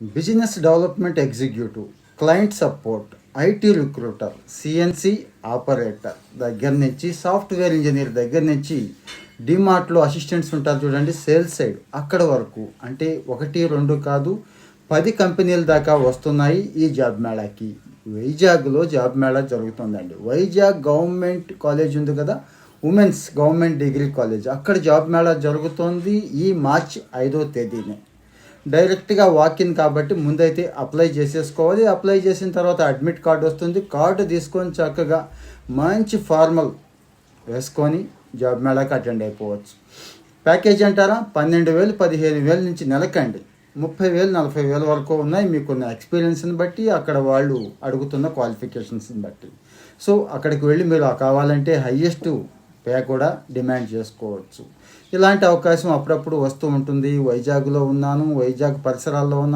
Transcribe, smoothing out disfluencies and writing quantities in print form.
Business development executive, client support, IT recruiter, CNC operator దగ్గర నుంచి software engineer దగ్గర నుంచి డిమార్ట్లో అసిస్టెంట్స్ ఉంటారు చూడండి, సేల్స్ సైడ్ అక్కడ వరకు, అంటే 1, 2 కాదు 10 కంపెనీల దాకా వస్తున్నాయి ఈ జాబ్ మేళాకి. వైజాగ్లో జాబ్ మేళా జరుగుతుందండి. వైజాగ్ గవర్నమెంట్ కాలేజ్ ఉంది కదా, ఉమెన్స్ గవర్నమెంట్ డిగ్రీ కాలేజ్, అక్కడ జాబ్ మేళా జరుగుతోంది ఈ మార్చి 5వ తేదీనే. డైరెక్ట్గా వాకిన్ కాబట్టి ముందైతే అప్లై చేసేసుకోవాలి. అప్లై చేసిన తర్వాత అడ్మిట్ కార్డు వస్తుంది. కార్డు తీసుకొని చక్కగా మంచి ఫార్మల్ వేసుకొని జాబ్ మేళాకి అటెండ్ అయిపోవచ్చు. ప్యాకేజ్ అంటారా, 12,000 15,000 నుంచి నెలకండి 30,000 40,000 వరకు ఉన్నాయి. మీకున్న ఎక్స్పీరియన్స్ని బట్టి, అక్కడ వాళ్ళు అడుగుతున్న క్వాలిఫికేషన్స్ని బట్టి. సో అక్కడికి వెళ్ళి మీరు కావాలంటే హయ్యెస్ట్ పే కూడా డిమాండ్ చేసుకోవచ్చు. ఇలాంటి అవకాశం అప్పుడప్పుడు వస్తూ ఉంటుంది. వైజాగ్లో ఉన్నాను, వైజాగ్ పరిసరాల్లో ఉన్నాను.